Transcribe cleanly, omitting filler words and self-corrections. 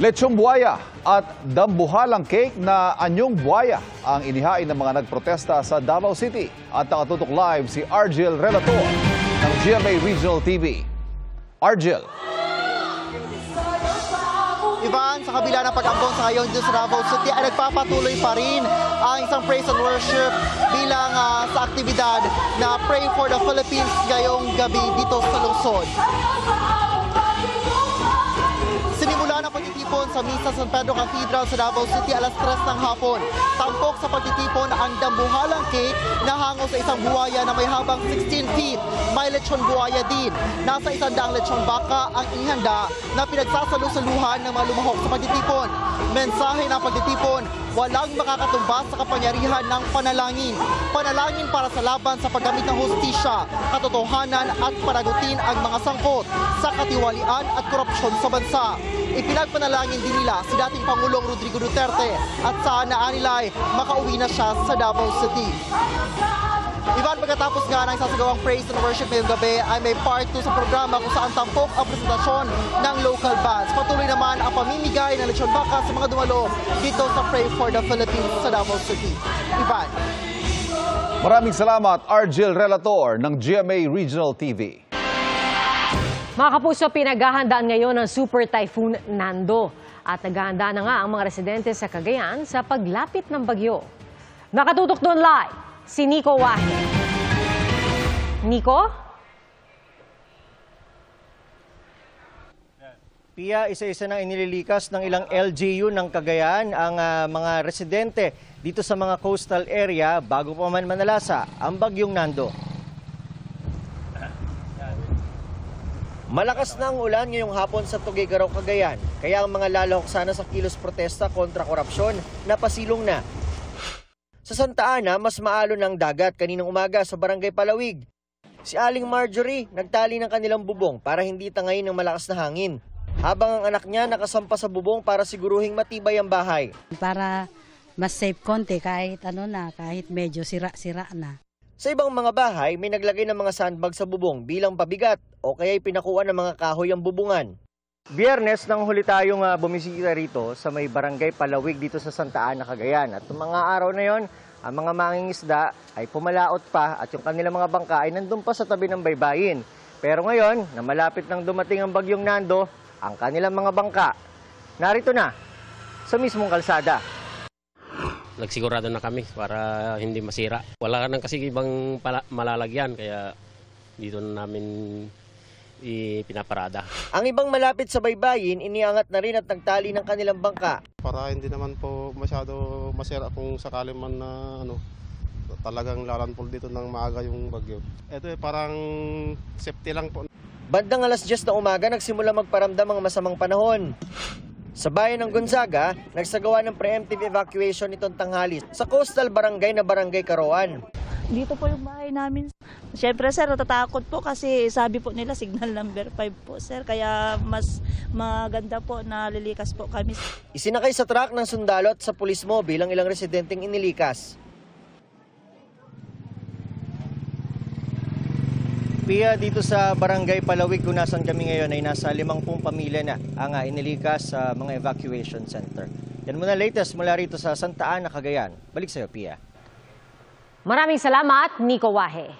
Lechong buwaya at dambuhalang cake na anyong buwaya ang inihain ng mga nagprotesta sa Davao City. At nakatutok live si Argel Relator ng GMA Regional TV. Argel. Ivan, sa kabila ng pag-ambon sa ngayon dito sa Davao City ay nagpapatuloy pa rin ang isang praise and worship bilang sa aktibidad na Pray for the Philippines ngayong gabi dito sa lungsod. Sinimula na pagtitipon sa Misa San Pedro Cathedral sa Davao City alas 3 ng hapon. Tampok sa pagtitipon ang dambuhalang cake na hango sa isang buwaya na may habang 16 feet. May lechon buwaya din. Nasa 100 lechon baka ang inihanda na pinagsasalu-saluhan ng mga lumahok sa pagtitipon. Mensahe ng pagtitipon, walang makakatumbas sa kapangyarihan ng panalangin. Panalangin para sa laban sa paggamit ng hustisya, katotohanan at panagutin ang mga sangkot sa katiwalian at korupsyon sa bansa. Ipinagpanalangin din nila si dating Pangulong Rodrigo Duterte at sana nila ay makauwi na siya sa Davao City. Ivan, pagkatapos nga ng sasagawang praise and worship ngayong gabi ay may part 2 sa programa kung saan tampok ang presentasyon ng local bands. Patuloy naman ang pamimigay ng lechon baka sa mga dumalo dito sa Pray for the Philippines sa Davao City. Ivan. Maraming salamat, Argel Relator ng GMA Regional TV. Mga kapuso, pinaghahandaan ngayon ng Super Typhoon Nando at naghahanda na nga ang mga residente sa Cagayan sa paglapit ng bagyo. Nakatutok doon live si Nico Wahe. Nico? Pia, isa-isa nang inililikas ng ilang LGU ng Cagayan ang mga residente dito sa mga coastal area bago pa man manalasa ang bagyong Nando. Malakas na ang ulan ngayong hapon sa Tuguegarao, Cagayan, kaya ang mga lalahok sana sa kilos protesta kontra korupsyon napasilong na. Sa Santa Ana, mas maalon ng dagat kaninang umaga sa Barangay Palawig. Si Aling Marjorie nagtali ng kanilang bubong para hindi tangayin ng malakas na hangin, habang ang anak niya nakasampa sa bubong para siguruhing matibay ang bahay. Para mas safe konti kahit kahit medyo sira-sira na. Sa ibang mga bahay, may naglagay ng mga sandbag sa bubong bilang pabigat o kaya'y pinakuan ng mga kahoy ang bubungan. Biyernes nang huli tayong bumisita rito sa may Barangay Palawig dito sa Santa Ana, Cagayan. At mga araw na yon, ang mga mangingisda ay pumalaot pa at yung kanilang mga bangka ay nandun pa sa tabi ng baybayin. Pero ngayon, na malapit nang dumating ang bagyong Nando, ang kanilang mga bangka narito na sa mismong kalsada. Nagsigurado na kami para hindi masira. Wala nang kasi ibang malalagyan kaya dito na namin ipinaparada. Ang ibang malapit sa baybayin, iniangat na rin at nagtali ng kanilang bangka. Para hindi naman po masyado masira kung sakali man na talagang lalanpol dito ng maaga yung bagyo. Ito parang safety lang po. Bandang alas 10 na umaga, nagsimula magparamdam ang masamang panahon. Sa bayan ng Gonzaga, nagsagawa ng preemptive evacuation nitong tanghali sa coastal barangay na Barangay Karoan. Dito po yung bahay namin. Siyempre sir, natatakot po kasi sabi po nila signal number 5 po sir. Kaya mas maganda po na lilikas po kami. Isinakay sa truck ng sundalo at sa pulis mo bilang ilang residenteng inilikas. Pia, dito sa Barangay Palawig kung nasan kami ngayon ay nasa 50 pamilya na ang inilikas sa mga evacuation center. Yan muna latest mula rito sa Santa Ana, Cagayan. Balik sa iyo, Pia. Maraming salamat, Nico Wahe.